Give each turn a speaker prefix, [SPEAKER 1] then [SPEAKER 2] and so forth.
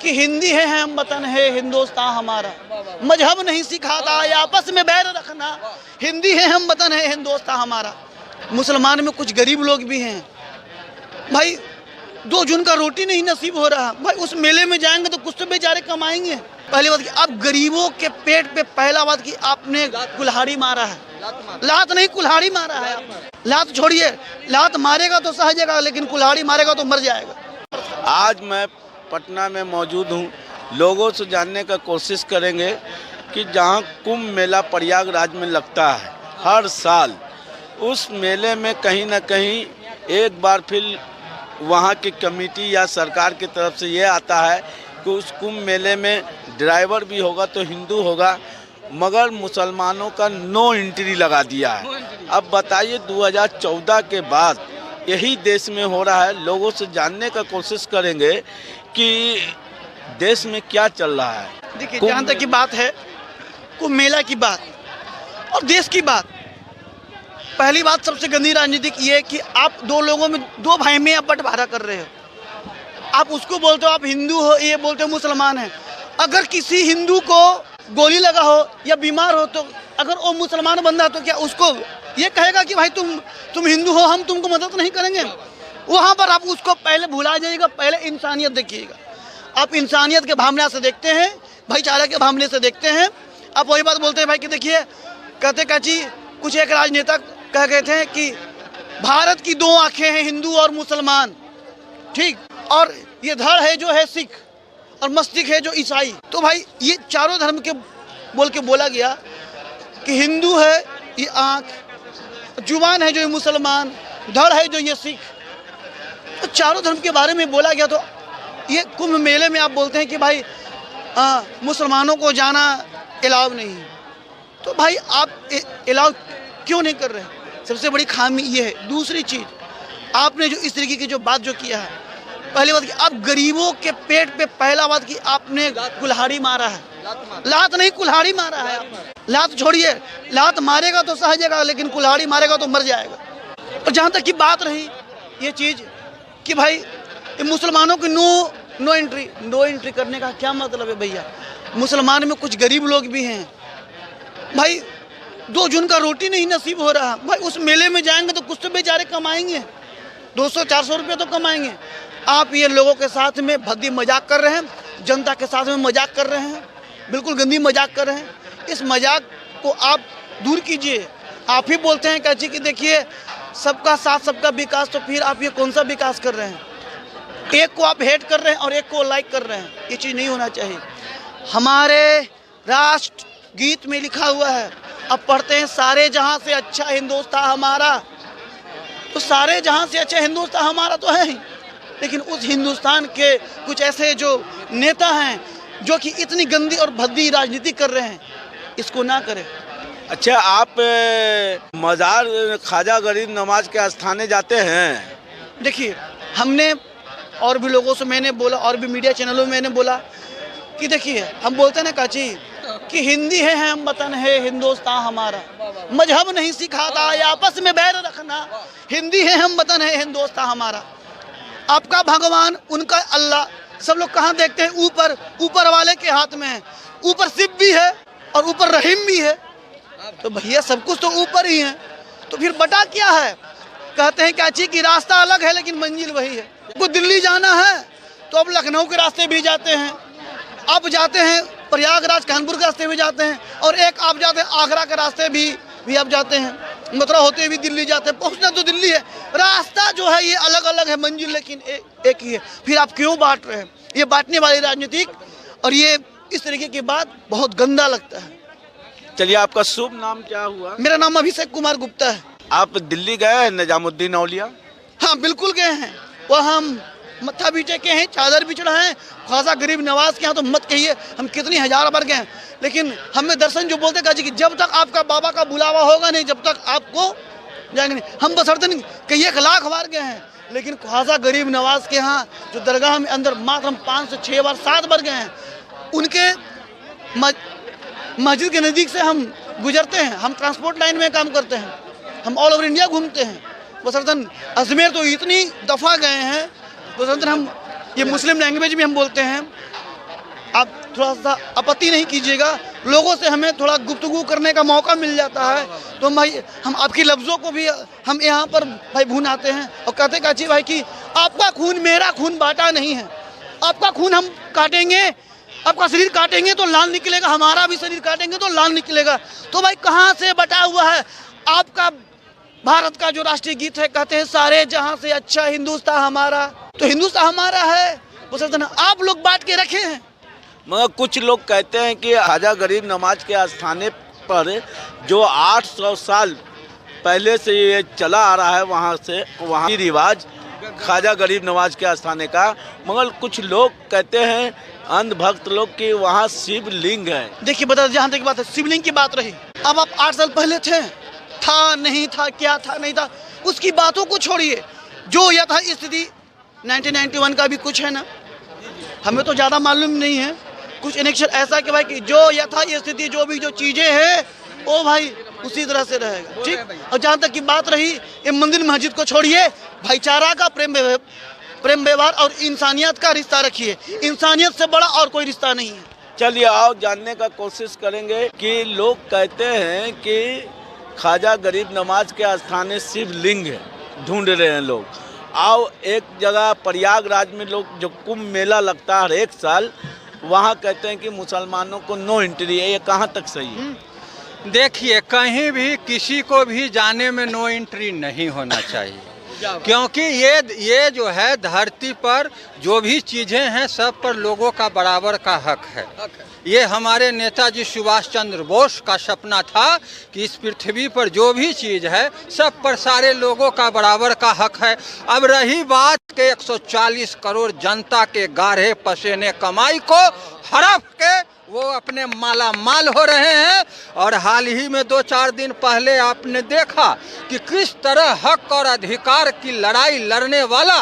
[SPEAKER 1] कि हिंदी है हम वतन है हिंदुस्तान हमारा, मजहब नहीं सिखाता है आपस में बैर रखना, हिंदी है हम वतन है हिंदुस्तान हमारा। मुसलमान में कुछ गरीब लोग भी हैं भाई, 2 जून का रोटी नहीं नसीब हो रहा भाई, उस मेले में जाएंगे तो कुछ तो बेचारे कमाएंगे। पहली बात कि आप गरीबों के पेट पे, पहला बात कि आपने कुल्हाड़ी मारा है, लात नहीं कुल्हाड़ी मारा है। लात छोड़िए, लात मारेगा तो सहजेगा, लेकिन कुल्हाड़ी मारेगा तो मर जाएगा।
[SPEAKER 2] आज मैं पटना में मौजूद हूँ, लोगों से जानने का कोशिश करेंगे कि जहाँ कुंभ मेला प्रयागराज में लगता है हर साल, उस मेले में कहीं ना कहीं एक बार फिर वहाँ की कमेटी या सरकार की तरफ से ये आता है कि उस कुंभ मेले में ड्राइवर भी होगा तो हिंदू होगा, मगर मुसलमानों का नो एंट्री लगा दिया है। अब बताइए 2014 के बाद यही देश में हो रहा है। लोगों से जानने का कोशिश करेंगे कि देश में क्या चल रहा है।
[SPEAKER 1] देखिए, जहाँ तक की बात है कुंभ मेला की बात और देश की बात, पहली बात सबसे गंदी राजनीतिक ये कि आप 2 लोगों में, 2 भाई में आप बंटवारा कर रहे हो। आप उसको बोलते हो आप हिंदू हो, ये बोलते हो मुसलमान है। अगर किसी हिंदू को गोली लगा हो या बीमार हो तो अगर वो मुसलमान बंदा तो क्या उसको ये कहेगा कि भाई तुम हिंदू हो, हम तुमको मदद नहीं करेंगे? वहाँ पर आप उसको पहले भुला जाइएगा, पहले इंसानियत देखिएगा। आप इंसानियत के भावना से देखते हैं, भाईचारा के भावने से देखते हैं। आप वही बात बोलते हैं भाई कि देखिए, कहते काची कुछ एक राजनेता कह गए थे कि भारत की 2 आंखें हैं, हिंदू और मुसलमान, ठीक, और ये धड़ है जो है सिख और मस्तिष्क है जो ईसाई। तो भाई ये चारों धर्म के बोल के बोला गया कि हिंदू है ये आँख, जुबान है जो ये मुसलमान, धड़ है जो ये सिख, तो चारों धर्म के बारे में बोला गया। तो ये कुंभ मेले में आप बोलते हैं कि भाई मुसलमानों को जाना अलाउ नहीं, तो भाई आप अलाउ क्यों नहीं कर रहे? सबसे बड़ी खामी ये है। दूसरी चीज़, आपने जो इस तरीके की जो बात जो किया है, पहली बात कि आप गरीबों के पेट पे, पहला बात कि आपने कुल्हाड़ी मारा है, लात नहीं कुल्हाड़ी मारा है। लात छोड़िए, लात मारेगा तो सहजेगा, लेकिन कुल्हाड़ी मारेगा तो मर जाएगा। और जहाँ तक की बात रही ये चीज़ कि भाई ये मुसलमानों की नो एंट्री करने का क्या मतलब है भैया? मुसलमान में कुछ गरीब लोग भी हैं भाई, 2 जून का रोटी नहीं नसीब हो रहा भाई, उस मेले में जाएंगे तो कुछ तो बेचारे कमाएंगे, 200-400 रुपये तो कमाएंगे। आप ये लोगों के साथ में भद्दी मजाक कर रहे हैं, जनता के साथ में मजाक कर रहे हैं, बिल्कुल गंदी मजाक कर रहे हैं। इस मजाक को आप दूर कीजिए। आप ही बोलते हैं काची कि देखिए सबका साथ सबका विकास, तो फिर आप ये कौन सा विकास कर रहे हैं? एक को आप हेट कर रहे हैं और एक को लाइक कर रहे हैं, ये चीज़ नहीं होना चाहिए। हमारे राष्ट्र गीत में लिखा हुआ है, अब पढ़ते हैं, सारे जहां से अच्छा हिंदुस्तान हमारा, तो सारे जहां से अच्छा हिंदुस्तान हमारा तो है ही, लेकिन उस हिंदुस्तान के कुछ ऐसे जो नेता हैं जो कि इतनी गंदी और भद्दी राजनीति कर रहे हैं, इसको ना करें।
[SPEAKER 2] अच्छा, आप मज़ार ख्वाजा गरीब नवाज के आस्थाने जाते हैं?
[SPEAKER 1] देखिए, हमने और भी लोगों से मैंने बोला, और भी मीडिया चैनलों में मैंने बोला कि देखिए, हम बोलते हैं ना काची कि हिंदी है हम वतन है हिंदुस्तान हमारा, मजहब नहीं सिखाता है आपस में बैर रखना, हिंदी है हम वतन है हिंदुस्तान हमारा। आपका भगवान, उनका अल्लाह, सब लोग कहाँ देखते हैं? ऊपर वाले के हाथ में है। ऊपर शिव भी है और ऊपर रहीम भी है, तो भैया सब कुछ तो ऊपर ही है, तो फिर बटा क्या है? कहते हैं काची कि रास्ता अलग है लेकिन मंजिल वही है। को दिल्ली जाना है तो अब लखनऊ के रास्ते भी जाते हैं, अब जाते हैं प्रयागराज कानपुर के रास्ते भी जाते हैं, और एक आप जाते हैं आगरा के रास्ते भी आप जाते हैं, मथुरा होते हुए भी दिल्ली जाते हैं। पहुंचना तो दिल्ली है, रास्ता जो है ये अलग अलग है, मंजिल लेकिन एक ही है। फिर आप क्यों बांट रहे हैं? ये बांटने वाली राजनीतिक और ये इस तरीके की बात बहुत गंदा लगता है।
[SPEAKER 2] चलिए, आपका शुभ नाम क्या हुआ?
[SPEAKER 1] मेरा नाम अभिषेक कुमार गुप्ता है।
[SPEAKER 2] आप दिल्ली गए हैं निजामुद्दीन औलिया?
[SPEAKER 1] हाँ बिल्कुल गए हैं, वह हम मत्था भी टेके हैं, चादर भी चढ़ाए हैं। ख्वाजा गरीब नवाज के यहाँ तो मत कहिए, हम कितनी हजार बार गए हैं, लेकिन हमें दर्शन जो बोलते काजी कि जब तक आपका बाबा का बुलावा होगा नहीं, जब तक आपको जाएंगे नहीं। हम बसरतन कई 1 लाख बार गए हैं, लेकिन ख्वाजा गरीब नवाज के यहाँ जो दरगाह में अंदर मात्र हम 5 से 6 बार 7 बार गए हैं। उनके मस्जिद के नज़दीक से हम गुजरते हैं, हम ट्रांसपोर्ट लाइन में काम करते हैं, हम ऑल ओवर इंडिया घूमते हैं। बसरतन अजमेर तो इतनी दफ़ा गए हैं, बसरतन हम ये मुस्लिम लैंग्वेज में हम बोलते हैं थोड़ा सा आपत्ति नहीं कीजिएगा, लोगों से हमें थोड़ा गुफ्तगू करने का मौका मिल जाता है, तो भाई हम आपके लफ्ज़ों को भी हम यहाँ पर भाई भुनाते हैं और कहते काची भाई कि आपका खून मेरा खून बांटा नहीं है, आपका खून हम काटेंगे, आपका शरीर काटेंगे तो लाल निकलेगा, हमारा भी शरीर काटेंगे तो लाल निकलेगा। तो भाई कहाँ से बटा हुआ है आपका भारत का जो राष्ट्रीय गीत है, कहते हैं सारे जहां से अच्छा हिंदुस्तान हमारा, तो हिंदुस्तान हमारा है, वो सब आप लोग बांट के रखे हैं।
[SPEAKER 2] मगर कुछ लोग कहते हैं कि ख्वाजा गरीब नवाज के आस्थाने पर जो 800 साल पहले से ये चला आ रहा है, वहाँ की रिवाज ख्वाजा गरीब नवाज के आस्थाने का, मगर कुछ लोग कहते हैं अंधभक्त लोग कि वहाँ शिवलिंग है।
[SPEAKER 1] देखिए बता, जहाँ तक बात है शिवलिंग की बात रही, अब आप 8 साल पहले था नहीं था, क्या था नहीं था, उसकी बातों को छोड़िए। जो यथा स्थिति 1991 का भी कुछ है ना, हमें तो ज़्यादा मालूम नहीं है, कुछ इलेक्शन ऐसा कि भाई कि जो यथा स्थिति जो भी जो चीज़ें हैं वो भाई उसी तरह से रहेगा, ठीक। और जहाँ तक की बात रही ये मंदिर मस्जिद को छोड़िए, भाईचारा का प्रेम व्यवहार और इंसानियत का रिश्ता रखिए, इंसानियत से बड़ा और कोई रिश्ता नहीं है।
[SPEAKER 2] चलिए आओ जानने का कोशिश करेंगे कि लोग कहते हैं कि ख्वाजा गरीब नवाज के आस्थाने शिवलिंग है, ढूंढ रहे हैं लोग। आओ एक जगह प्रयागराज में लोग जो कुंभ मेला लगता है हर एक साल, वहाँ कहते हैं कि मुसलमानों को नो एंट्री है, ये कहाँ तक सही है?
[SPEAKER 3] देखिए, कहीं भी किसी को भी जाने में नो एंट्री नहीं होना चाहिए, क्योंकि ये जो है धरती पर जो भी चीज़ें हैं सब पर लोगों का बराबर का हक है। ये हमारे नेताजी सुभाष चंद्र बोस का सपना था कि इस पृथ्वी पर जो भी चीज़ है सब पर सारे लोगों का बराबर का हक है। अब रही बात के 140 करोड़ जनता के गाढ़े पसीने कमाई को हड़प के वो अपने माला माल हो रहे हैं। और हाल ही में 2-4 दिन पहले आपने देखा कि किस तरह हक और अधिकार की लड़ाई लड़ने वाला